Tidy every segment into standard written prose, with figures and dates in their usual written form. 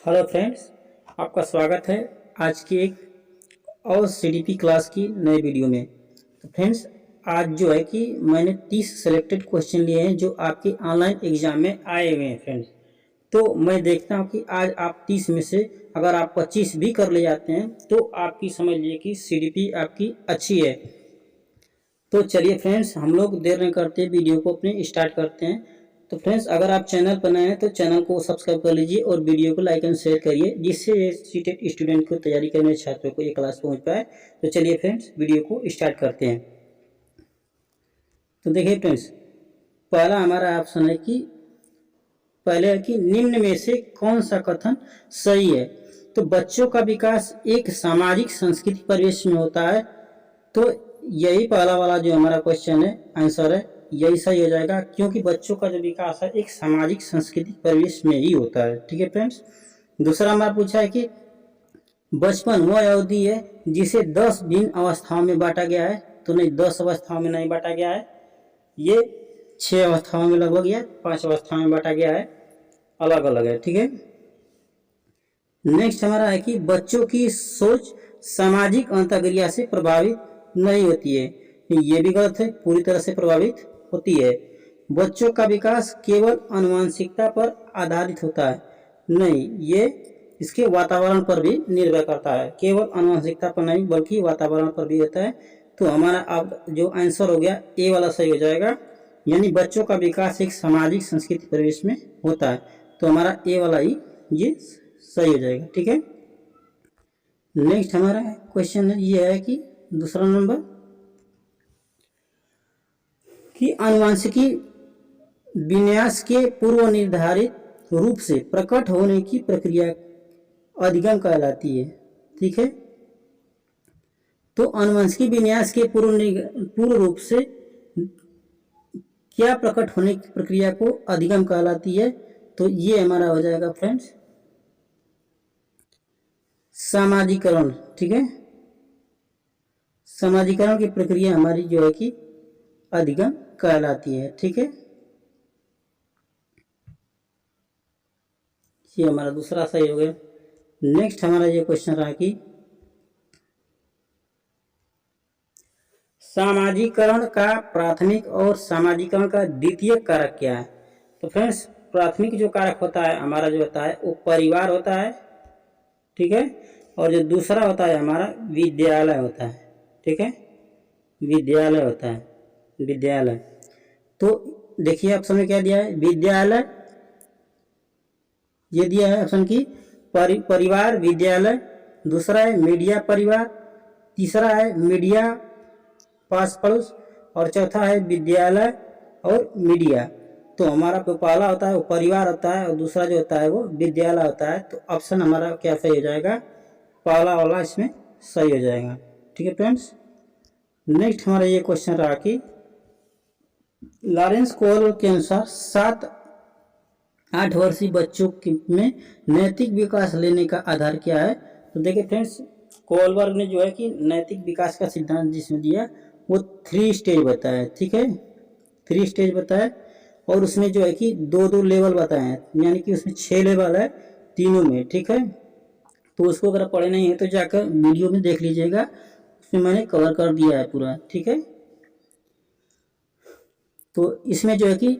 Hello friends, आपका स्वागत है आज की एक और सीडीपी क्लास की नए वीडियो में। तो फ्रेंड्स, आज जो है कि मैंने 30 सेलेक्टेड क्वेश्चन लिए हैं जो आपके ऑनलाइन एग्जाम में आए हुए हैं फ्रेंड्स। तो मैं देखता हूं कि आज आप 30 में से अगर आप 25 भी कर ले जाते हैं तो आपकी समझ लीजिए कि सीडीपी आपकी अच्छी है। तो चलिए फ्रेंड्स, हम लोग देर नहीं करते, वीडियो को अपने स्टार्ट करते हैं। तो फ्रेंड्स, अगर आप चैनल पर नए हैं तो चैनल को सब्सक्राइब कर लीजिए और वीडियो को लाइक एंड शेयर करिए, जिससे सीटेट स्टूडेंट को तैयारी करने छात्रों को ये क्लास पहुंच पाए। तो चलिए फ्रेंड्स, वीडियो को स्टार्ट करते हैं। तो देखिए फ्रेंड्स, पहला हमारा ऑप्शन है कि पहले है कि निम्न में से कौन सा कथन सही है। तो बच्चों का विकास एक सामाजिक सांस्कृतिक परिवेश में होता है। तो यही पहला वाला जो हमारा क्वेश्चन है, आंसर है, यही सही हो जाएगा, क्योंकि बच्चों का जो विकास है एक सामाजिक सांस्कृतिक परिवेश में ही होता है। ठीक है फ्रेंड्स। दूसरा हमारा पूछा है कि बचपन वह अवधि है जिसे 10 भिन्न अवस्थाओं में बांटा गया है। तो नहीं, 10 अवस्थाओं में नहीं बांटा गया है, ये 6 अवस्थाओं में लगभग या 5 अवस्थाओं में बांटा गया है, अलग अलग है। ठीक है। नेक्स्ट हमारा है कि बच्चों की सोच सामाजिक अंतःक्रिया से प्रभावित नहीं होती है। ये भी गलत है, पूरी तरह से प्रभावित होती है। बच्चों का विकास केवल आनुवंशिकता पर आधारित होता है। नहीं, ये इसके वातावरण पर भी निर्भर करता है, केवल आनुवंशिकता पर नहीं बल्कि वातावरण पर भी होता है। तो हमारा अब जो आंसर हो गया ए वाला सही हो जाएगा, यानी बच्चों का विकास एक सामाजिक सांस्कृतिक परिवेश में होता है। तो हमारा ए वाला ही ये सही हो जाएगा। ठीक है। नेक्स्ट हमारा क्वेश्चन ये है कि दूसरा नंबर कि आनुवंशिकी विन्यास के पूर्व निर्धारित रूप से प्रकट होने की प्रक्रिया अधिगम कहलाती है। ठीक है। तो आनुवंशिकी विन्यास के पूर्व रूप से क्या प्रकट होने की प्रक्रिया को अधिगम कहलाती है। तो ये हमारा हो जाएगा फ्रेंड्स सामाजिकरण। ठीक है। सामाजिकरण की प्रक्रिया हमारी जो है कि अधिगम कहलाती है। ठीक है। ये हमारा दूसरा सही हो गया। नेक्स्ट हमारा ये क्वेश्चन रहा कि सामाजिकरण का प्राथमिक और सामाजिकरण का द्वितीय कारक क्या है। तो फ्रेंड्स, प्राथमिक जो कारक होता है हमारा जो होता है वो परिवार होता है। ठीक है। और जो दूसरा होता है हमारा विद्यालय होता है। ठीक है, विद्यालय होता है, विद्यालय। तो देखिए ऑप्शन में क्या दिया है, विद्यालय, ये दिया है ऑप्शन की परिवार विद्यालय, दूसरा है मीडिया परिवार, तीसरा है मीडिया पास पड़ोस, और चौथा है विद्यालय और मीडिया। तो हमारा जो पहला होता है वो परिवार होता है और दूसरा जो होता है वो विद्यालय होता है। तो ऑप्शन हमारा क्या सही हो जाएगा, पहला वाला इसमें सही हो जाएगा। ठीक है फ्रेंड्स। नेक्स्ट हमारा ये क्वेश्चन रहा कि लॉरेंस कोहलर के अनुसार 7-8 वर्षीय बच्चों में नैतिक विकास लेने का आधार क्या है। तो देखिए फ्रेंड्स, कोहलबर्ग ने जो है कि नैतिक विकास का सिद्धांत जिसमें दिया वो 3 स्टेज बताया। ठीक है, 3 स्टेज बताया, और उसमें जो है कि 2-2 लेवल बताए हैं, यानी कि उसमें 6 लेवल है तीनों में। ठीक है। तो उसको अगर पढ़े नहीं है तो जाकर वीडियो में देख लीजिएगा, उसमें मैंने कवर कर दिया है पूरा। ठीक है। तो इसमें जो है कि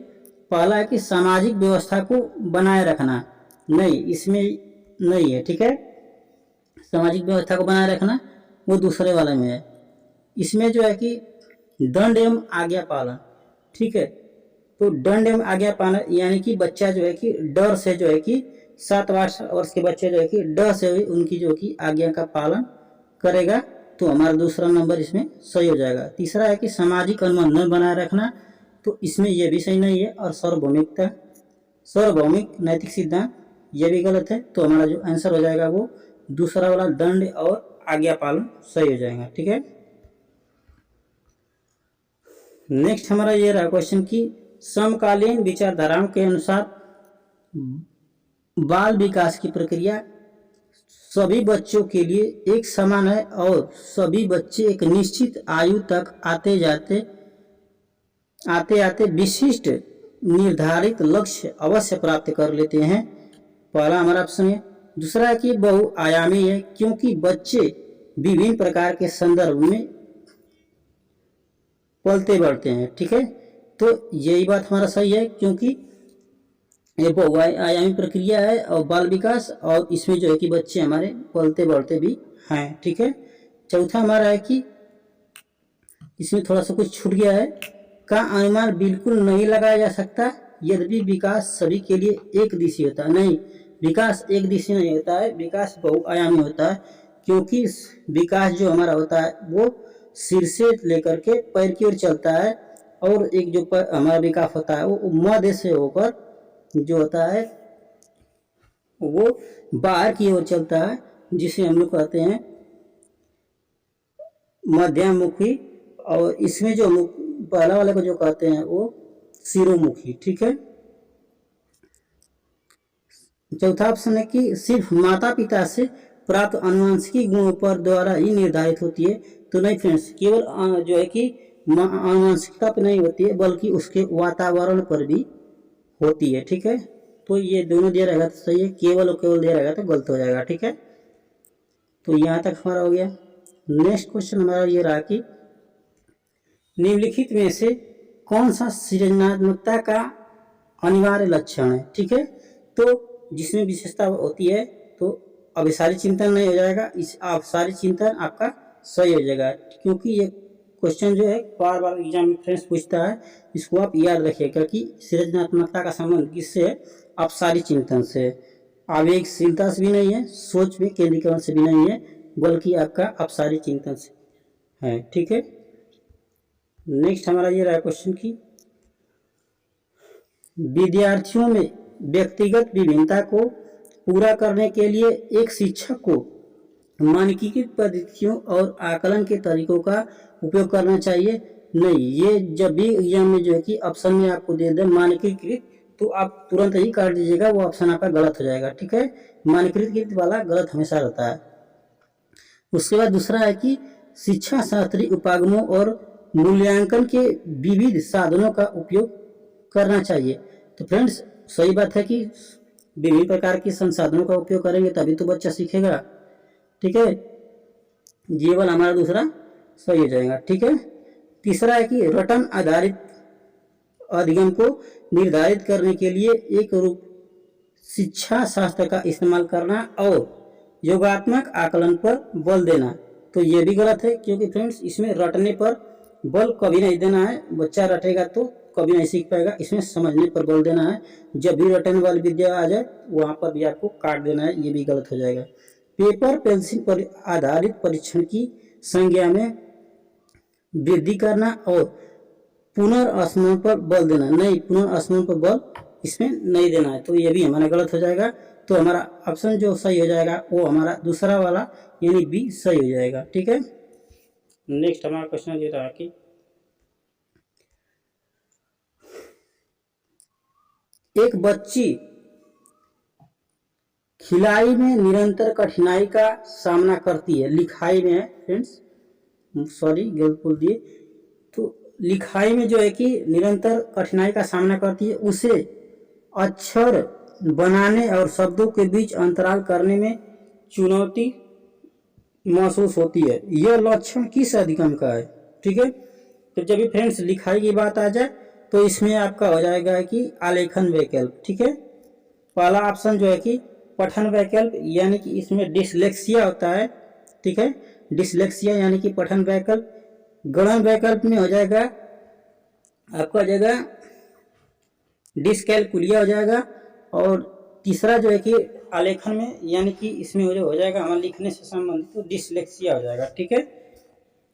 पहला है कि सामाजिक व्यवस्था को बनाए रखना, नहीं इसमें नहीं है। ठीक है, सामाजिक व्यवस्था को बनाए रखना वो दूसरे वाले में है। इसमें जो है कि दंड एवं आज्ञा पालन। ठीक है, तो दंड एवं आज्ञा पालन यानी कि बच्चा जो है कि डर से जो है कि 7 वर्ष के बच्चे जो है कि डर से उनकी जो कि आज्ञा का पालन करेगा। तो हमारा दूसरा नंबर इसमें सही हो जाएगा। तीसरा है कि सामाजिक अनुमान न बनाए रखना, तो इसमें यह भी सही नहीं है। और सार्वभौमिक नैतिक सिद्धांत, यह भी गलत है। तो हमारा जो आंसर हो जाएगा वो दूसरा वाला दंड और आज्ञा पालन सही हो जाएगा। ठीक है। नेक्स्ट हमारा ये रहा क्वेश्चन कि समकालीन विचारधाराओं के अनुसार बाल विकास की प्रक्रिया सभी बच्चों के लिए एक समान है और सभी बच्चे एक निश्चित आयु तक आते आते विशिष्ट निर्धारित लक्ष्य अवश्य प्राप्त कर लेते हैं। पहला हमारा ऑप्शन है दूसरा है कि बहुआयामी है क्योंकि बच्चे विभिन्न प्रकार के संदर्भ में पलते बढ़ते हैं। ठीक है, तो यही बात हमारा सही है क्योंकि ये बहुआयामी प्रक्रिया है और बाल विकास, और इसमें जो है कि बच्चे हमारे पलते बढ़ते भी हैं। ठीक है, चौथा हमारा है कि इसमें थोड़ा सा कुछ छूट गया है, का अनुमान बिल्कुल नहीं लगाया जा सकता यद्यपि विकास सभी के लिए एक दिशी होता है। नहीं, विकास एक दिशी नहीं होता है, विकास बहुआयामी होता है क्योंकि विकास जो हमारा होता है वो सिर से लेकर के पैर की ओर चलता है, और एक जो हमारा विकास होता है वो मध्य से होकर जो होता है वो बाहर की ओर चलता है, जिसे हम लोग कहते हैं मध्यमुखी, और इसमें जो पहला वाले को जो कहते हैं वो सिरोमुखी। ठीक है, चौथा ऑप्शन है कि सिर्फ माता पिता से प्राप्त आनुवंशिकी गुणों पर द्वारा ही निर्धारित होती है। तो नहीं फ्रेंड्स, केवल जो है कि आनुवंशिकता पर नहीं होती है बल्कि उसके वातावरण पर भी होती है। ठीक है, तो ये दोनों दिया रहेगा तो सही है, केवल और केवल दिया रहेगा तो गलत हो जाएगा। ठीक है, तो यहाँ तक हमारा हो गया। नेक्स्ट क्वेश्चन हमारा ये रहा कि निम्नलिखित में से कौन सा सृजनात्मकता का अनिवार्य लक्षण है। ठीक है, तो जिसमें विशेषता होती है तो अभिसारी चिंतन नहीं हो जाएगा, इस अभिसारी चिंतन आपका सही हो जाएगा क्योंकि ये क्वेश्चन जो है बार बार एग्जाम में फ्रेंड्स पूछता है, इसको आप याद रखिएगा कि सृजनात्मकता का संबंध किससे है, अपसारी चिंतन से। आवेगशीलता से भी नहीं है, सोच में केंद्रीकरण से भी नहीं है, बल्कि आपका अपसारी चिंतन से है। ठीक है, नेक्स्ट हमारा ये रहा क्वेश्चन की विद्यार्थियों में व्यक्तिगत विभिन्नता को पूरा करने के लिए एक शिक्षक को मानकीकृत पद्धतियों और आकलन के तरीकों का उपयोग करना चाहिए। नहीं, ये जब भी एग्जाम में जो है कि ऑप्शन में आपको दे दे मानकीकृत, तो आप तुरंत ही काट दीजिएगा, वो ऑप्शन आपका गलत हो जाएगा। ठीक है, मानकीकृत वाला गलत हमेशा रहता है। उसके बाद दूसरा है कि शिक्षा शास्त्री उपागमों और मूल्यांकन के विविध साधनों का उपयोग करना चाहिए। तो फ्रेंड्स सही बात है कि विभिन्न प्रकार के संसाधनों का उपयोग करेंगे तभी तो बच्चा सीखेगा। ठीक है, ये वाला हमारा दूसरा सही हो जाएगा। ठीक है, तीसरा है कि रटन आधारित अधिगम को निर्धारित करने के लिए एक रूप शिक्षा शास्त्र का इस्तेमाल करना और योगात्मक आकलन पर बल देना। तो ये भी गलत है क्योंकि फ्रेंड्स इसमें रटने पर बल कभी नहीं देना है, बच्चा रटेगा तो कभी नहीं सीख पाएगा, इसमें समझने पर बल देना है। जब भी रटने वाली विद्या आ जाए वहां पर भी आपको काट देना है, ये भी गलत हो जाएगा। पेपर पेंसिल पर आधारित परीक्षण की संज्ञा में वृद्धि करना और पुनर्स्मरण पर बल देना। नहीं, पुनर्स्मरण पर बल इसमें नहीं देना है, तो ये भी हमारा गलत हो जाएगा। तो हमारा ऑप्शन जो सही हो जाएगा वो हमारा दूसरा वाला यानी बी सही हो जाएगा। ठीक है, नेक्स्ट हमारा क्वेश्चन ये रहा कि एक बच्ची खिलाई में निरंतर कठिनाई का सामना करती है। लिखाई में है फ्रेंड्स, सॉरी गलत बोल दिए। तो लिखाई में जो है कि निरंतर कठिनाई का सामना करती है, उसे अक्षर बनाने और शब्दों के बीच अंतराल करने में चुनौती महसूस होती है। यह लक्षण किस अधिगम का है। ठीक है, तो जब भी फ्रेंड्स लिखाई की बात आ जाए तो इसमें आपका हो जाएगा कि आलेखन वैकल्प। ठीक है, पहला ऑप्शन जो है कि पठन वैकल्प, यानी कि इसमें डिसलेक्सिया होता है। ठीक है, डिसलेक्सिया यानी कि पठन वैकल्प। गणन वैकल्प में हो जाएगा आपका हो जाएगा डिसकैलकुलिया हो जाएगा, और तीसरा जो है कि आलेखन में यानी कि इसमें हो जाएगा हमारा लिखने से संबंधित तो डिसलेक्सिया हो जाएगा। ठीक है,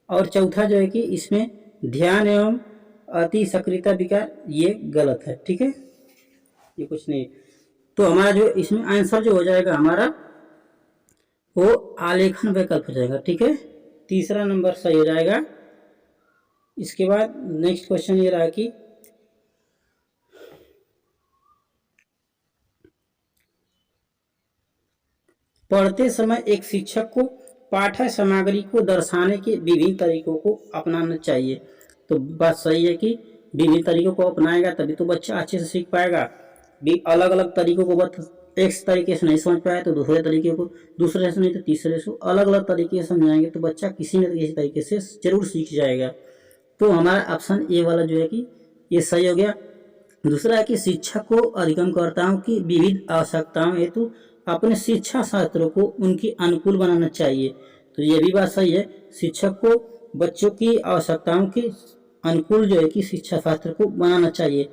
और चौथा जो है कि इसमें ध्यान एवं अति सक्रियता विकार, ये गलत है। ठीक है, ये कुछ नहीं। तो हमारा जो इसमें आंसर जो हो जाएगा हमारा वो आलेखन वैकल्प हो जाएगा। ठीक है, तीसरा नंबर सही हो जाएगा। इसके बाद नेक्स्ट क्वेश्चन ये रहा कि पढ़ते समय एक शिक्षक को पाठ्य सामग्री को दर्शाने के विभिन्न तरीकों को अपनाना चाहिए। तो बात सही है कि विभिन्न तरीकों को अपनाएगा तभी तो बच्चा अच्छे से सीख पाएगा। भी अलग अलग तरीकों को एक तरीके से नहीं समझ पाया तो दूसरे तरीके को, दूसरे से नहीं तो तीसरे से, अलग अलग तरीके से समझाएंगे तो बच्चा किसी न किसी तरीके से जरूर सीख जाएगा। तो हमारा ऑप्शन ए वाला जो है कि ये सही हो गया। दूसरा है कि शिक्षक को अधिगमकर्ताओं की विविध आवश्यकताओं हेतु अपने शिक्षा शास्त्रों को उनके अनुकूल बनाना चाहिए। तो ये भी बात सही है, शिक्षक को बच्चों की आवश्यकताओं के अनुकूल जो है कि शिक्षा शास्त्र को बनाना चाहिए,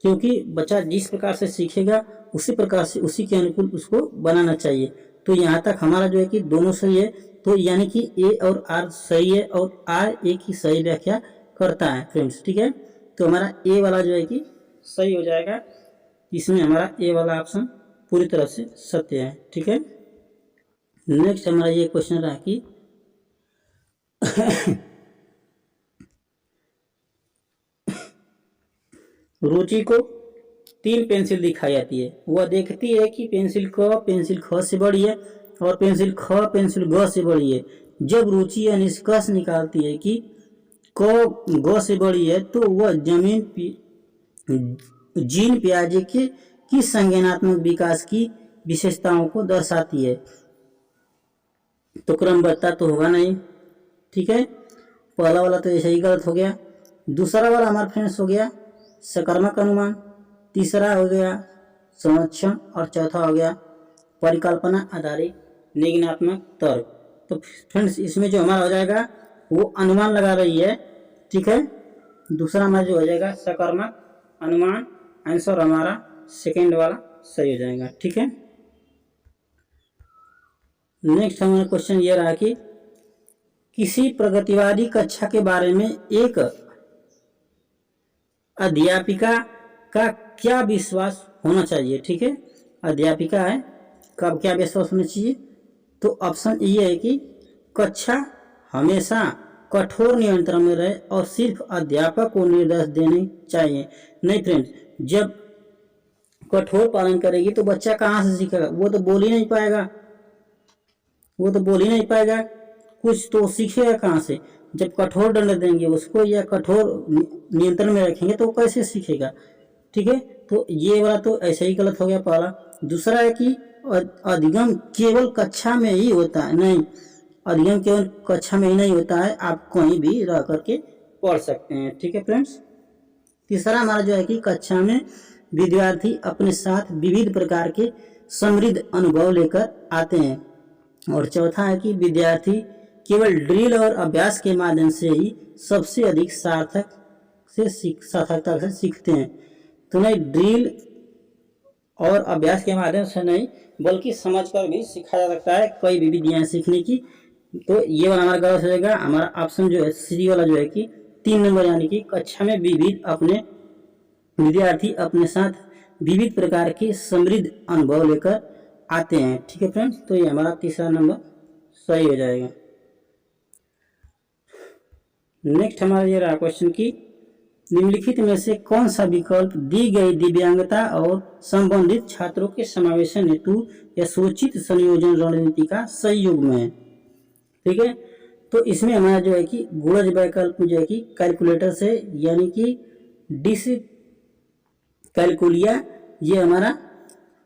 क्योंकि बच्चा जिस प्रकार से सीखेगा उसी प्रकार से उसी के अनुकूल उसको बनाना चाहिए। तो यहाँ तक हमारा जो है कि दोनों सही है, तो यानी कि ए और आर सही है और आर ए की सही व्याख्या करता है फ्रेंड्स, ठीक है। तो हमारा ए वाला जो है कि सही हो जाएगा, इसमें हमारा ए वाला ऑप्शन पूरी तरह से सत्य है, ठीक है। नेक्स्ट हमारा ये क्वेश्चन रहा कि रुचि को 3 पेंसिल दिखाई जाती है, वह देखती है कि पेंसिल ख से बड़ी है और पेंसिल ग से बड़ी है। जब रुचि यह निष्कर्ष निकालती है कि क ग से बड़ी है तो वह जीन पियाजे के किस संज्ञानात्मक विकास की विशेषताओं को दर्शाती है। तो क्रमबद्धता तो होगा नहीं, ठीक है। पहला वाला तो ऐसे ही गलत हो गया। दूसरा वाला हमारा फ्रेंड्स हो गया सकर्मक अनुमान, तीसरा हो गया संरक्षण और चौथा हो गया परिकल्पना आधारित निगमनात्मक तर्क। तो फ्रेंड्स इसमें जो हमारा हो जाएगा वो अनुमान लगा रही है, ठीक है। दूसरा हमारा जो हो जाएगा सकर्मक अनुमान, आंसर हमारा सेकेंड वाला सही हो जाएगा, ठीक है। नेक्स्ट हमारा क्वेश्चन ये रहा कि किसी प्रगतिवादी कक्षा के बारे में एक अध्यापिका का क्या विश्वास होना चाहिए, ठीक है। अध्यापिका है कब क्या विश्वास होना चाहिए, तो ऑप्शन ये है कि कक्षा हमेशा कठोर नियंत्रण में रहे और सिर्फ अध्यापक को निर्देश देने चाहिए। नहीं फ्रेंड्स, जब कठोर पालन करेगी तो बच्चा कहाँ से सीखेगा, वो तो बोल ही नहीं पाएगा, कुछ तो सीखेगा कहाँ से। जब कठोर दंड देंगे उसको या कठोर नियंत्रण में रखेंगे तो कैसे सीखेगा, ठीक है। तो ये वाला तो ऐसे ही गलत हो गया पहला। दूसरा है कि अधिगम केवल कक्षा में ही होता है, नहीं, अधिगम केवल कक्षा में ही नहीं होता है, आप कहीं भी रह करके पढ़ सकते हैं, ठीक है फ्रेंड्स। तीसरा हमारा जो है कि कक्षा में विद्यार्थी अपने साथ विविध प्रकार के समृद्ध अनुभव लेकर आते हैं। और चौथा है कि विद्यार्थी केवल ड्रिल और अभ्यास के माध्यम से ही सबसे अधिक सार्थकता से सीखते हैं। तो नहीं, ड्रिल और अभ्यास के माध्यम से नहीं बल्कि समझकर भी सीखा जा सकता है, कई भी विधियां सीखने की। तो ये वाला हमारा गलत हो जाएगा। हमारा ऑप्शन जो है सी वाला जो है कि 3 नंबर, यानी कि कक्षा में विद्यार्थी अपने साथ विविध प्रकार के समृद्ध अनुभव लेकर आते हैं, ठीक है फ्रेंड्स। तो ये हमारा तीसरा नंबर सही हो जाएगा। नेक्स्ट हमारा ये रहा क्वेश्चन की निम्नलिखित में से कौन सा विकल्प दी गई दिव्यांगता और संबंधित छात्रों के समावेशन हेतु या सूचित संयोजन रणनीति का सही युग्म है, ठीक है। तो इसमें हमारा जो है कि गुणज विकल्प जो है कि कैलकुलेटर से, यानी कि डिस कैलकुलिया, ये हमारा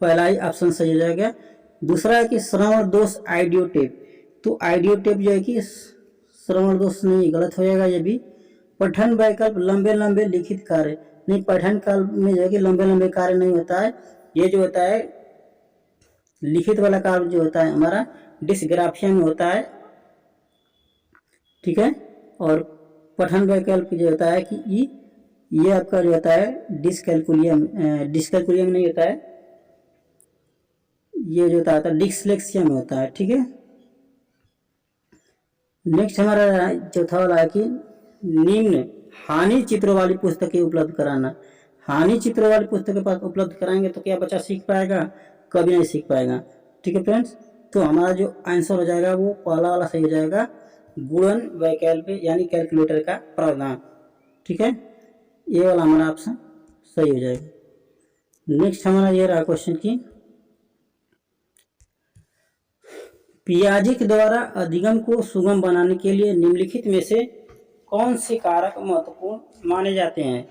पहला ही ऑप्शन सही हो जाएगा। दूसरा है कि श्रवण दोष आइडियो टेप, तो आइडियो टेप जो है कि श्रवण दोष नहीं, गलत हो जाएगा ये भी। पठन विकल्प लंबे लंबे लिखित कार्य, नहीं, पठन काल में जो है कि लंबे लंबे कार्य नहीं होता है, ये जो होता है लिखित वाला कार्य जो होता है हमारा डिस्ग्राफिया में होता है, ठीक है। और पठन विकल्प जो होता है कि ये आपका जो होता है डिस्कैलकुलिया में नहीं होता है, ये जो होता है डिस्लेक्सिया में होता है, ठीक है। नेक्स्ट हमारा चौथा वाला है कि निम्न हानि चित्रों वाली पुस्तकें उपलब्ध कराना। हानि चित्रों वाली पुस्तकें उपलब्ध कराएंगे तो क्या बच्चा सीख पाएगा, कभी नहीं सीख पाएगा, ठीक है फ्रेंड्स। तो हमारा जो आंसर हो जाएगा वो पहला वाला सही हो जाएगा, गुणन वैकल्प यानी कैलकुलेटर का प्रावधान, ठीक है। ये वाला हमारा ऑप्शन सही हो जाएगा। नेक्स्ट हमारा ये रहा क्वेश्चन की पियाजे के द्वारा अधिगम को सुगम बनाने के लिए निम्नलिखित में से कौन से कारक महत्वपूर्ण माने जाते हैं।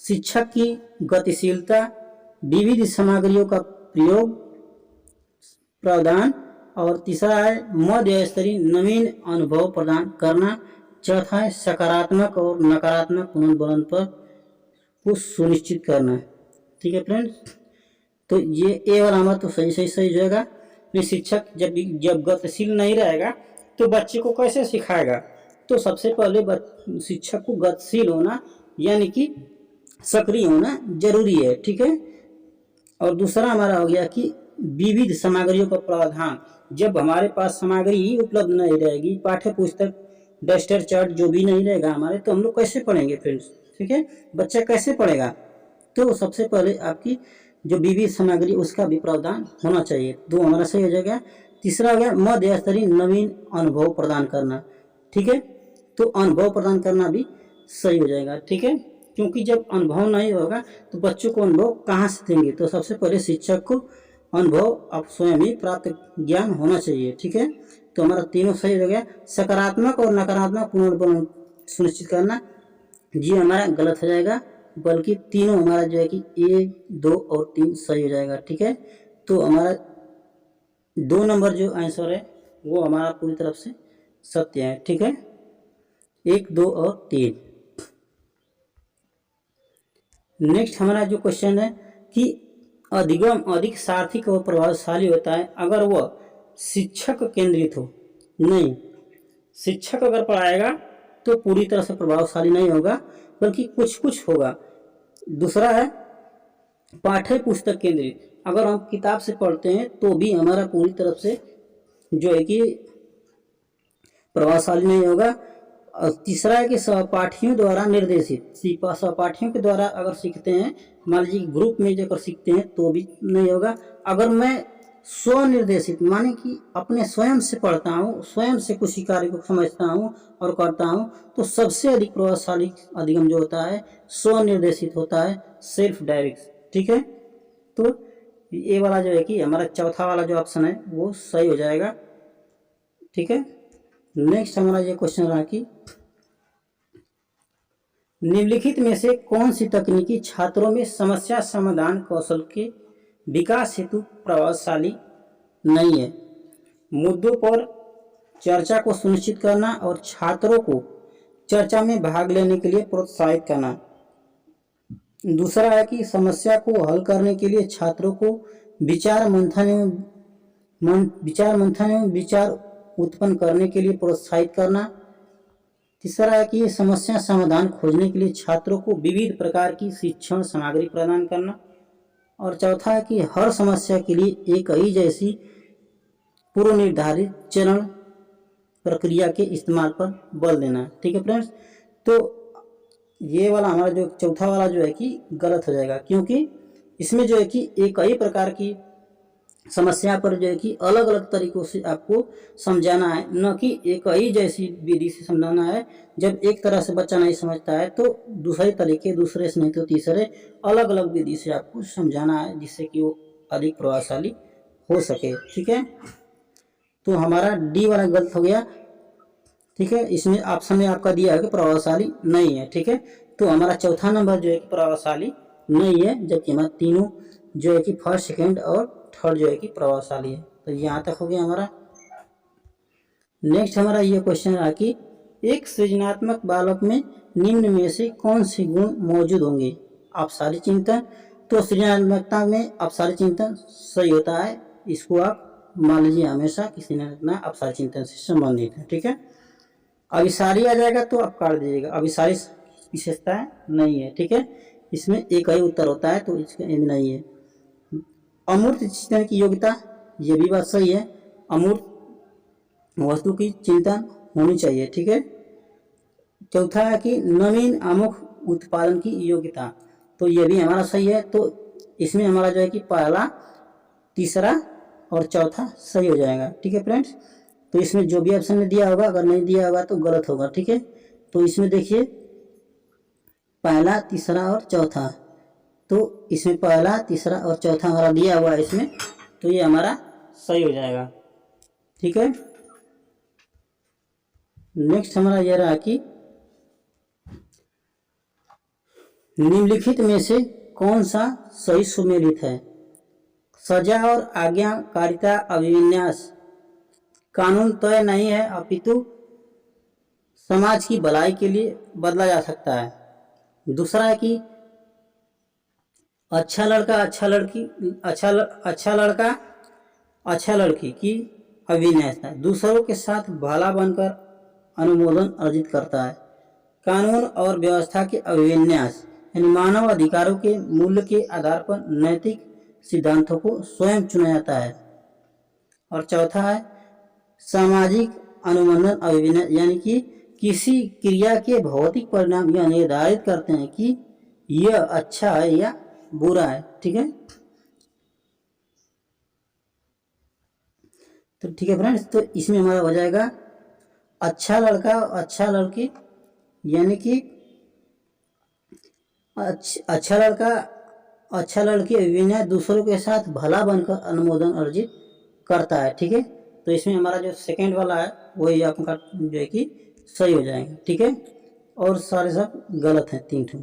शिक्षक की गतिशीलता, विविध सामग्रियों का प्रयोग प्रदान, और तीसरा है मध्य स्तरीय नवीन अनुभव प्रदान करना, चौथा है सकारात्मक और नकारात्मक पुनर्बलन पर को सुनिश्चित करना। ठीक है फ्रेंड्स, तो ये ए वाला हमारा तो सही हो जाएगा। शिक्षक जब गतिशील नहीं रहेगा तो बच्चे को कैसे सिखाएगा? तो सबसे पहले शिक्षक को गतिशील होना यानी कि सक्रिय होना जरूरी है। ठीक है, और दूसरा हमारा हो गया कि विविध सामग्रियों का प्रावधान। जब हमारे पास सामग्री ही उपलब्ध नहीं रहेगी, पाठ्य पुस्तक, डस्टर, चार्ट जो भी नहीं रहेगा हमारे, तो हम लोग कैसे पढ़ेंगे फ्रेंड्स? ठीक है, बच्चा कैसे पढ़ेगा? तो सबसे पहले आपकी जो विविध सामग्री उसका भी प्रावधान होना चाहिए। दो हमारा सही हो जाएगा। तीसरा हो गया मध्य स्तरीय नवीन अनुभव प्रदान करना। ठीक है, तो अनुभव प्रदान करना भी सही हो जाएगा। ठीक है, क्योंकि जब अनुभव नहीं होगा तो बच्चों को अनुभव कहाँ से देंगे? तो सबसे पहले शिक्षक को अनुभव आप स्वयं ही प्राप्त ज्ञान होना चाहिए। ठीक है, तो हमारा तीनों सही हो गया। सकारात्मक और नकारात्मक पुनर्बलन सुनिश्चित करना, जी हमारा गलत हो जाएगा, बल्कि तीनों हमारा जो है कि 1, 2 और 3 सही हो जाएगा। ठीक है, तो हमारा 2 नंबर जो आंसर है वो हमारा पूरी तरफ से सत्य है। ठीक है, 1, 2 और 3। नेक्स्ट हमारा जो क्वेश्चन है कि अधिगम अधिक सार्थक और प्रभावशाली होता है अगर वह शिक्षक केंद्रित हो। नहीं, शिक्षक अगर पढ़ाएगा तो पूरी तरह से प्रभावशाली नहीं होगा, बल्कि कुछ कुछ होगा। दूसरा है पाठ्य पुस्तक केंद्रित। अगर हम किताब से पढ़ते हैं तो भी हमारा पूरी तरफ से जो है कि प्रभावशाली नहीं होगा। और तीसरा है कि सहपाठियों द्वारा निर्देशित। सहपाठियों के द्वारा अगर सीखते हैं, मान लीजिए ग्रुप में जाकर सीखते हैं तो भी नहीं होगा। अगर मैं स्वनिर्देशित माने कि अपने स्वयं से पढ़ता हूँ, स्वयं से कुछ कार्य को समझता हूँ और करता हूँ, तो सबसे अधिक प्रभावशाली अधिगम जो होता है स्वनिर्देशित होता है, सेल्फ डायरेक्ट। ठीक है, तो ये वाला जो है कि हमारा चौथा वाला जो ऑप्शन है वो सही हो जाएगा। ठीक है, नेक्स्ट हमारा ये क्वेश्चन रहा कि निम्नलिखित में से कौन सी तकनीकी छात्रों में समस्या समाधान कौशल के विकास हेतु प्रभावशाली नहीं है? मुद्दों पर चर्चा को सुनिश्चित करना और छात्रों को चर्चा में भाग लेने के लिए प्रोत्साहित करना। दूसरा है कि समस्या को हल करने के लिए छात्रों को विचार मंथन एवं विचार उत्पन्न करने के लिए प्रोत्साहित करना। तीसरा है कि समस्या समाधान खोजने के लिए छात्रों को विविध प्रकार की शिक्षण सामग्री प्रदान करना। और चौथा है कि हर समस्या के लिए एक ही जैसी पूर्व निर्धारित चरण प्रक्रिया के इस्तेमाल पर बल देना। ठीक है फ्रेंड्स, तो ये वाला हमारा जो चौथा वाला जो है कि गलत हो जाएगा, क्योंकि इसमें जो है कि एक ही प्रकार की समस्या पर जो है कि अलग अलग तरीकों से आपको समझाना है, न कि एक ही जैसी विधि से समझाना है। जब एक तरह से बच्चा नहीं समझता है तो दूसरे तरीके, दूसरे से नहीं तो तीसरे अलग अलग विधि से आपको समझाना है, जिससे कि वो अधिक प्रभावशाली हो सके। ठीक है, तो हमारा डी वाला गलत हो गया। ठीक है, इसमें ऑप्शन में आपका दिया है कि प्रभावशाली नहीं है। ठीक है, तो हमारा चौथा नंबर जो है कि प्रभावशाली नहीं है, जबकि हमारा तीनों जो है कि फर्स्ट, सेकेंड और थर्ड जो है कि प्रभावशाली है। तो यहाँ तक हो गया हमारा। नेक्स्ट हमारा ये क्वेश्चन रहा कि एक सृजनात्मक बालक में निम्न में से कौन से गुण मौजूद होंगे? अपसारी चिंतन। तो सृजनात्मकता में अपसारी चिंतन सही होता है, इसको आप मान लीजिए हमेशा किसी न किसी अपसारी चिंतन से संबंधित है। ठीक है, अभिसारी आ जाएगा तो आप काट दीजिएगा, अभिसारी विशेषता नहीं है। ठीक है, इसमें एक ही उत्तर होता है, तो इसका एम नहीं है। अमूर्त चिंतन की योग्यता, ये भी बात सही है, अमूर्त वस्तु की चिंतन होनी चाहिए। ठीक है, चौथा है कि नवीन अमुख उत्पादन की योग्यता, तो ये भी हमारा सही है। तो इसमें हमारा जो है कि पहला, तीसरा और चौथा सही हो जाएगा। ठीक है फ्रेंड्स, तो इसमें जो भी ऑप्शन में दिया होगा, अगर नहीं दिया होगा तो गलत होगा। ठीक है, तो इसमें देखिए पहला, तीसरा और चौथा, तो इसमें पहला, तीसरा और चौथा हमारा दिया हुआ है इसमें, तो ये हमारा सही हो जाएगा। ठीक है, नेक्स्ट हमारा यह रहा कि निम्नलिखित में से कौन सा सही सुमेलित है? सजा और आज्ञाकारिता अभिविन्यास कानून तय नहीं है, अपितु समाज की भलाई के लिए बदला जा सकता है। दूसरा है कि अच्छा लड़का अच्छा लड़की अच्छा लड़का अच्छा लड़की की अभिविन्यासता दूसरों के साथ भला बनकर अनुमोदन अर्जित करता है। कानून और व्यवस्था के अभिविन्यास यानी मानव अधिकारों के मूल्य के आधार पर नैतिक सिद्धांतों को स्वयं चुना जाता है। और चौथा है सामाजिक अनुमोदन अभिविन्यास यानी कि किसी क्रिया के भौतिक परिणाम यह निर्धारित करते हैं कि यह अच्छा है या बुरा है। ठीक है, तो ठीक है फ्रेंड्स, तो इसमें हमारा हो जाएगा अच्छा लड़का अच्छा लड़की यानी कि अच्छा लड़का अच्छा लड़की अभिविन्यास दूसरों के साथ भला बनकर अनुमोदन अर्जित करता है। ठीक है, तो इसमें हमारा जो सेकेंड वाला है वही आपका जो है कि सही हो जाएगा। ठीक है, और सारे सब गलत हैं, 3 ठो।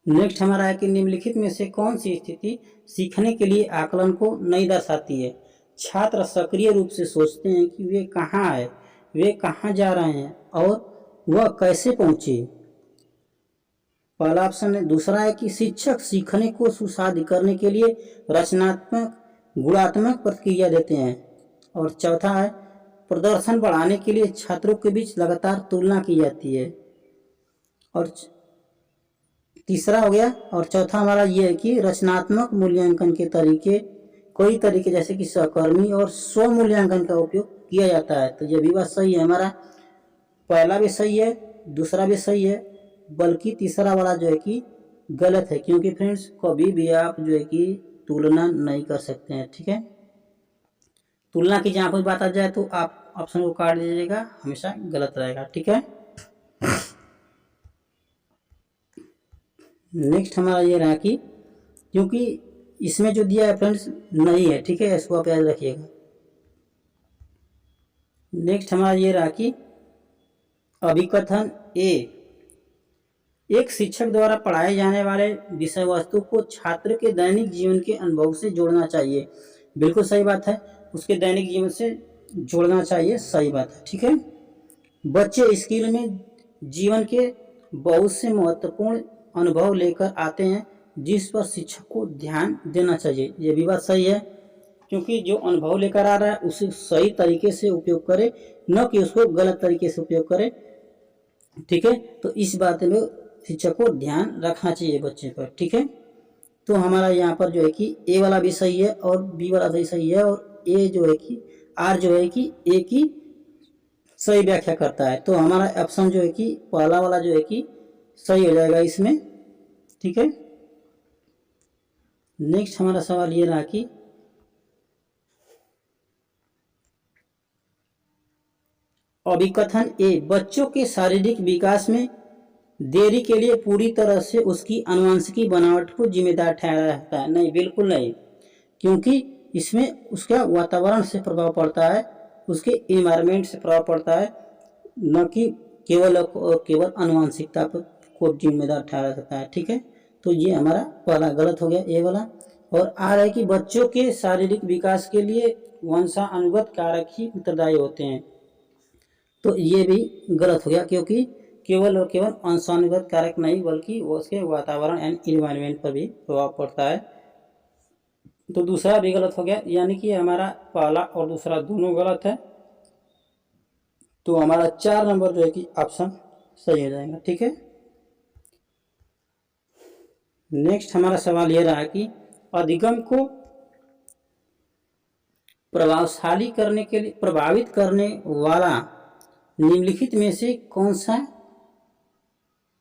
नेक्स्ट हमारा है कि निम्नलिखित में से कौन सी स्थिति सीखने के लिए आकलन को नहीं दर्शाती है। छात्र सक्रिय रूप से सोचते हैं कि वे कहाँ है, वे कहाँ जा रहे हैं और वह कैसे पहुंचे। पहला ऑप्शन है। दूसरा है कि शिक्षक सीखने को सुसाध्य करने के लिए रचनात्मक गुणात्मक प्रतिक्रिया देते हैं। और चौथा है प्रदर्शन बढ़ाने के लिए छात्रों के बीच लगातार तुलना की जाती है। और तीसरा हो गया। और चौथा हमारा ये है कि रचनात्मक मूल्यांकन के तरीके कई तरीके जैसे कि सहकर्मी और स्व मूल्यांकन का उपयोग किया जाता है। तो ये भी बात सही है, हमारा पहला भी सही है, दूसरा भी सही है, बल्कि तीसरा वाला जो है कि गलत है, क्योंकि फ्रेंड्स कभी भी आप जो है कि तुलना नहीं कर सकते हैं। ठीक है, तुलना की जहाँ पर बात आ जाए तो आप ऑप्शन को काट दीजिएगा, हमेशा गलत रहेगा। ठीक है, नेक्स्ट हमारा ये रहा कि क्योंकि इसमें जो दिया है फ्रेंड्स नहीं है। ठीक है, इसको आप याद रखिएगा। नेक्स्ट हमारा ये रहा कि अभिकथन ए एक शिक्षक द्वारा पढ़ाए जाने वाले विषय वस्तु को छात्र के दैनिक जीवन के अनुभव से जोड़ना चाहिए। बिल्कुल सही बात है, उसके दैनिक जीवन से जोड़ना चाहिए, सही बात है। ठीक है, बच्चे स्कूल में जीवन के बहुत से महत्वपूर्ण अनुभव लेकर आते हैं जिस पर शिक्षक को ध्यान देना चाहिए। ये भी बात सही है, क्योंकि जो अनुभव लेकर आ रहा है उसे सही तरीके से उपयोग करे, न कि उसको गलत तरीके से उपयोग करे। ठीक है, तो इस बात में शिक्षक को ध्यान रखना चाहिए बच्चे पर। ठीक है, तो हमारा यहाँ पर जो है कि ए वाला भी सही है और बी वाला भी सही है, और ए जो है कि आर जो है कि ए की सही व्याख्या करता है। तो हमारा ऑप्शन जो है कि पहला वाला जो है कि सही हो जाएगा इसमें। ठीक है, नेक्स्ट हमारा सवाल ये रहा कि अभिकथन ए बच्चों के शारीरिक विकास में देरी के लिए पूरी तरह से उसकी आनुवंशिकी बनावट को जिम्मेदार ठहराया जाता है। नहीं, बिल्कुल नहीं, क्योंकि इसमें उसका वातावरण से प्रभाव पड़ता है, उसके इन्वायरमेंट से प्रभाव पड़ता है, न कि केवल आनुवंशिकता को जिम्मेदार ठहराया जाता है। ठीक है, तो ये हमारा पहला गलत हो गया, ए वाला। और आ रहा है कि बच्चों के शारीरिक विकास के लिए वंशानुगत कारक ही उत्तरदायी होते हैं। तो ये भी गलत हो गया, क्योंकि केवल और केवल वंशानुगत कारक नहीं बल्कि उसके वातावरण एंड इन्वायरमेंट पर भी प्रभाव पड़ता है। तो दूसरा भी गलत हो गया, यानी कि हमारा पहला और दूसरा दोनों गलत है। तो हमारा 4 नंबर जो है कि ऑप्शन सही हो जाएगा। ठीक है, नेक्स्ट हमारा सवाल ये रहा कि अधिगम को प्रभावशाली करने के लिए प्रभावित करने वाला निम्नलिखित में से कौन सा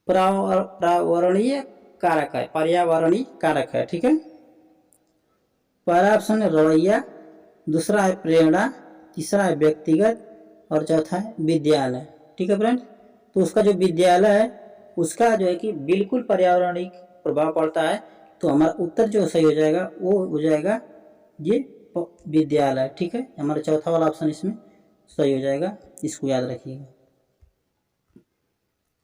पर्यावरणीय कारक है। ठीक है, पहला ऑप्शन है रवैया, दूसरा है प्रेरणा, तीसरा है व्यक्तिगत, और चौथा है विद्यालय। ठीक है फ्रेंड्स, तो उसका जो विद्यालय है उसका जो है कि बिल्कुल पर्यावरणीय प्रभाव पड़ता है। तो हमारा उत्तर जो सही हो जाएगा वो हो जाएगा ये विद्यालय। ठीक है, हमारा चौथा वाला ऑप्शन इसमें सही हो जाएगा, इसको याद रखिएगा।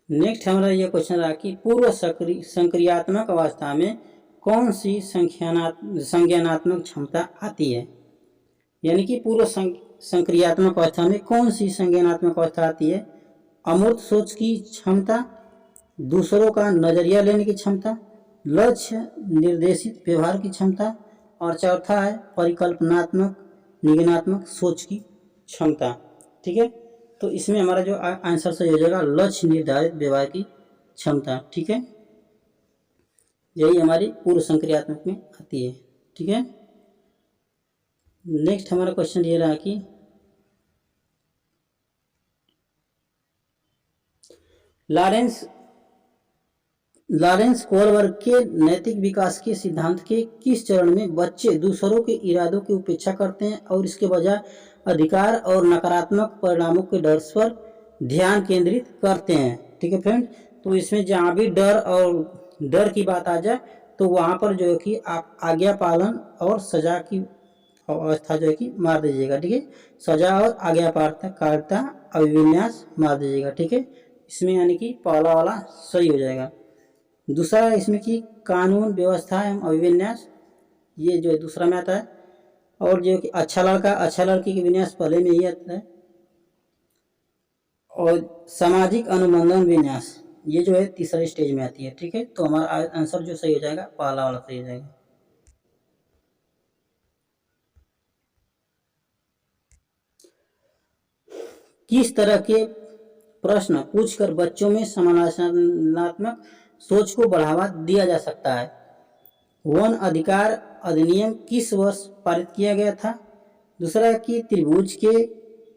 नेक्स्ट हमारा ये क्वेश्चन रहा कि पूर्व संक्रियात्मक अवस्था में कौन सी संज्ञानात्मक क्षमता आती है, यानी कि पूर्व संक्रियात्मक अवस्था में कौन सी संज्ञानात्मक अवस्था आती है? अमूर्त सोच की क्षमता, दूसरों का नजरिया लेने की क्षमता, लक्ष्य निर्देशित व्यवहार की क्षमता, और चौथा है परिकल्पनात्मक निगमनात्मक सोच की क्षमता। ठीक है, तो इसमें हमारा जो आंसर सही हो जाएगा लक्ष्य निर्धारित व्यवहार की क्षमता। ठीक है, यही हमारी पूर्व संक्रियात्मक में आती है। ठीक है, नेक्स्ट हमारा क्वेश्चन ये रहा कि लॉरेंस कोहलबर्ग के नैतिक विकास के सिद्धांत के किस चरण में बच्चे दूसरों के इरादों की उपेक्षा करते हैं और इसके बजाय अधिकार और नकारात्मक परिणामों के डर पर ध्यान केंद्रित करते हैं? ठीक है फ्रेंड, तो इसमें जहाँ भी डर की बात आ जाए तो वहाँ पर जो है कि आप आज्ञा पालन और सजा की अवस्था जो है कि मार दीजिएगा। ठीक है, सजा और आज्ञाकारिता अभिविन्यास मार दीजिएगा। ठीक है, इसमें यानी कि पहला वाला सही हो जाएगा। दूसरा इसमें कि कानून व्यवस्था एवं अभिविन्यास, ये जो है दूसरा में आता है। और जो कि अच्छा लड़का अच्छा लड़की के विन्यास पहले में ही आता है। और सामाजिक अनुबंधन विन्यास ये जो है तीसरे स्टेज में आती है। ठीक है, तो हमारा आंसर जो सही हो जाएगा पहला वाला सही हो जाएगा। किस तरह के प्रश्न पूछकर बच्चों में समालोचनात्मक सोच को बढ़ावा दिया जा सकता है? वन अधिकार अधिनियम किस वर्ष पारित किया गया था? दूसरा है कि त्रिभुज के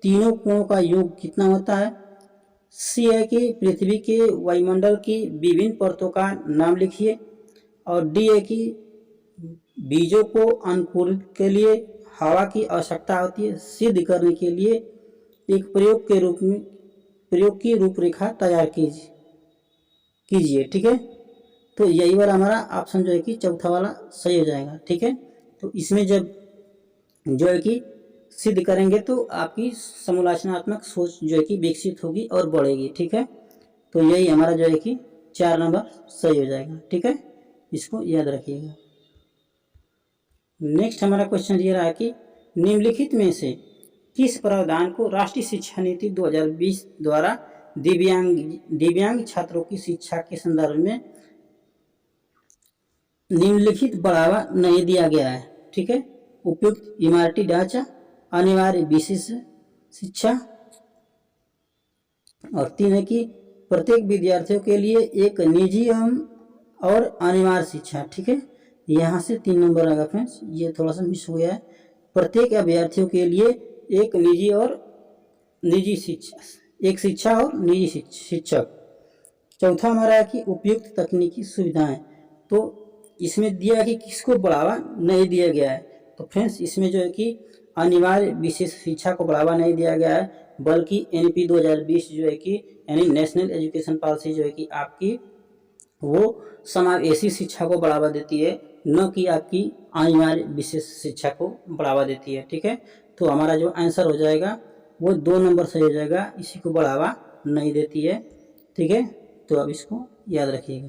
तीनों कोणों का योग कितना होता है? सी है कि पृथ्वी के वायुमंडल की विभिन्न परतों का नाम लिखिए। और डी है कि बीजों को अंकुरित के लिए हवा की आवश्यकता होती है सिद्ध करने के लिए एक प्रयोग की रूपरेखा तैयार कीजिए। ठीक है, तो यही वाला हमारा ऑप्शन जो है कि चौथा वाला सही हो जाएगा। ठीक है, तो इसमें जब जो है कि सिद्ध करेंगे तो आपकी समालोचनात्मक सोच जो है कि विकसित होगी और बढ़ेगी। ठीक है, तो यही हमारा जो है कि 4 नंबर सही हो जाएगा। ठीक है, इसको याद रखिएगा। नेक्स्ट हमारा क्वेश्चन ये रहा कि निम्नलिखित में से किस प्रावधान को राष्ट्रीय शिक्षा नीति 2020 द्वारा दिव्यांग छात्रों की शिक्षा के संदर्भ में निम्नलिखित बढ़ावा नहीं दिया गया है? ठीक है, उपयुक्त इमारती ढांचा, अनिवार्य विशेष शिक्षा, और 3 है कि प्रत्येक विद्यार्थियों के लिए एक निजी और अनिवार्य शिक्षा। ठीक है, यहाँ से 3 नंबर आएगा फ्रेंड्स, ये थोड़ा सा मिस हो गया है। प्रत्येक अभ्यर्थियों के लिए एक निजी शिक्षा, एक शिक्षा और निजी शिक्षक। चौथा हमारा है कि उपयुक्त तकनीकी सुविधाएं, तो इसमें दिया है कि किसको बढ़ावा नहीं दिया गया है? तो फ्रेंड्स इसमें जो है कि अनिवार्य विशेष शिक्षा को बढ़ावा नहीं दिया गया है, बल्कि NEP 2020 जो है कि यानी नेशनल एजुकेशन पॉलिसी जो है कि आपकी वो समावेशी शिक्षा को बढ़ावा देती है, न कि आपकी अनिवार्य विशेष शिक्षा को बढ़ावा देती है। ठीक है, तो हमारा जो आंसर हो जाएगा वो 2 नंबर सही हो जाएगा, इसी को बढ़ावा नहीं देती है। ठीक है, तो अब इसको याद रखिएगा।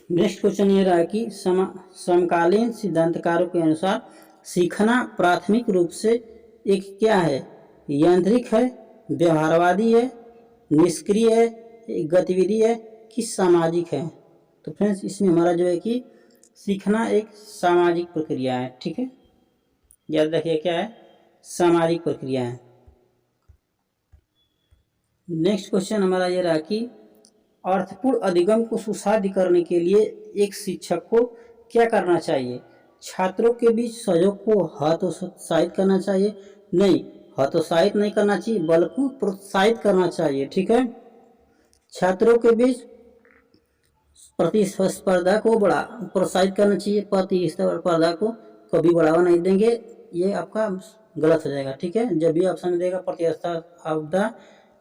नेक्स्ट क्वेश्चन ये रहा कि समकालीन सिद्धांतकारों के अनुसार सीखना प्राथमिक रूप से एक क्या है? यांत्रिक है, व्यवहारवादी है, निष्क्रिय है, गतिविधि है कि सामाजिक है? तो फ्रेंड्स इसमें हमारा जो है कि सीखना एक सामाजिक प्रक्रिया है। ठीक है, याद रखिए क्या है? सामाजिक प्रक्रिया है। नेक्स्ट क्वेश्चन हमारा ये रहा कि अर्थपूर्ण अधिगम को सुसाध्य करने के लिए एक शिक्षक को क्या करना चाहिए? छात्रों के बीच सहयोग को हतोत्साहित करना चाहिए? नहीं, हतोत्साहित नहीं करना चाहिए बल्कि प्रोत्साहित करना चाहिए। ठीक है, छात्रों के बीच प्रतिस्पर्धा को प्रोत्साहित करना चाहिए, प्रतिस्पर्धा को कभी बढ़ावा नहीं देंगे, ये आपका गलत हो जाएगा। ठीक है, जब भी ऑप्शन देगा प्रतिस्पर्धा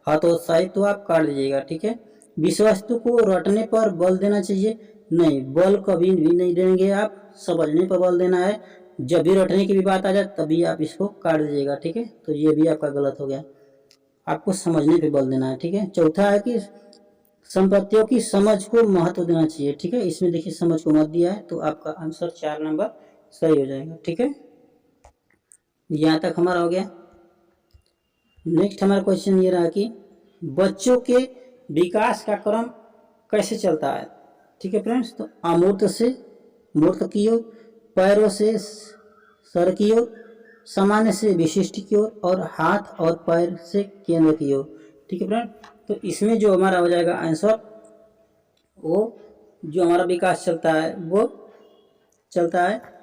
हतोत्साहित तो आप काट दीजिएगा। ठीक है, विषय वस्तु को रटने पर बल देना चाहिए? नहीं, बल कभी भी नहीं देंगे आप, समझने पर बल देना है। जब भी रटने की भी बात आ जाए तभी आप इसको काट दीजिएगा। ठीक है, तो ये भी आपका गलत हो गया, आपको समझने पे बल देना है। ठीक है, चौथा है कि संपत्तियों की समझ को महत्व देना चाहिए। ठीक है, इसमें देखिए समझ को महत्व दिया है, तो आपका आंसर 4 नंबर सही हो जाएगा। ठीक है, यहाँ तक हमारा हो गया। नेक्स्ट हमारा क्वेश्चन ये रहा कि बच्चों के विकास का क्रम कैसे चलता है। ठीक है फ्रेंड्स, तो अमूर्त से मूर्त की ओर, पैरों से सर की ओर, सामान्य से विशिष्ट की ओर, और हाथ और पैर से केंद्र की ओर। ठीक है फ्रेंड, तो इसमें जो हमारा हो जाएगा आंसर, वो जो हमारा विकास चलता है वो चलता है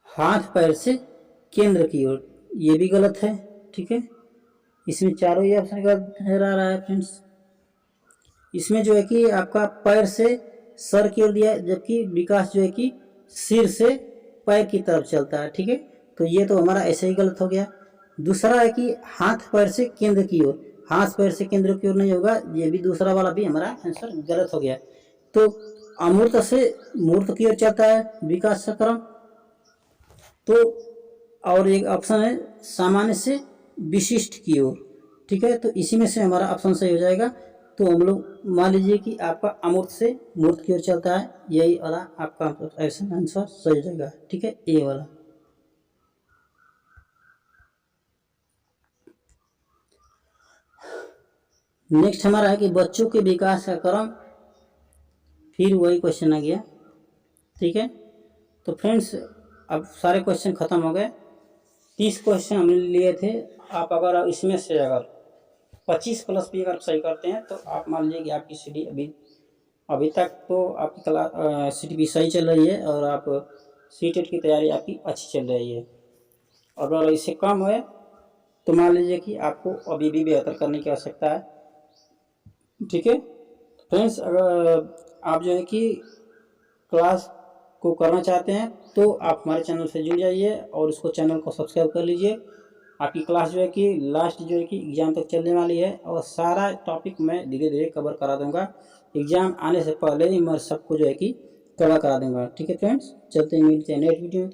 हाथ पैर से केंद्र की ओर। ये भी गलत है। ठीक है, इसमें चारों ही ऑप्शन गलत नजर आ रहा है फ्रेंड्स। इसमें जो है कि आपका पैर से सर की ओर दिया है, जबकि विकास जो है कि सिर से पैर की तरफ चलता है। ठीक है, तो ये तो हमारा ऐसे ही गलत हो गया। दूसरा है कि हाथ पैर से केंद्र की ओर, हाथ पैर से केंद्र की ओर नहीं होगा, ये भी दूसरा वाला भी हमारा आंसर गलत हो गया। तो अमूर्त से मूर्त की ओर चलता है विकास का क्रम। तो और एक ऑप्शन है सामान्य से विशिष्ट की ओर। ठीक है, तो इसी में से हमारा ऑप्शन सही हो जाएगा। तो हम लोग मान लीजिए कि आपका अमूर्त से मूर्त की ओर चलता है, यही वाला आपका आंसर सही हो जाएगा। ठीक है, ए वाला। नेक्स्ट हमारा है कि बच्चों के विकास का क्रम, फिर वही क्वेश्चन आ गया। ठीक है, तो फ्रेंड्स अब सारे क्वेश्चन खत्म हो गए। 30 क्वेश्चन हमने लिए थे। आप अगर इसमें से अगर 25 प्लस भी अगर सही करते हैं तो आप मान लीजिए कि आपकी सीडी अभी तक तो आपकी क्लास सीटीपी सही चल रही है और आप सीटेट की तैयारी आपकी अच्छी चल रही है। और अगर इससे कम है तो मान लीजिए कि आपको अभी भी बेहतर करने की आवश्यकता है। ठीक है फ्रेंड्स, अगर आप जो है कि क्लास को करना चाहते हैं तो आप हमारे चैनल से जुड़ जाइए और उसको चैनल को सब्सक्राइब कर लीजिए। आपकी क्लास जो है कि लास्ट जो है कि एग्ज़ाम तक चलने वाली है और सारा टॉपिक मैं धीरे धीरे कवर करा दूंगा। एग्ज़ाम आने से पहले ही मैं सबको जो है कि कवर करा दूंगा। ठीक है फ्रेंड्स, चलते हैं मिलते हैं नेक्स्ट वीडियो में।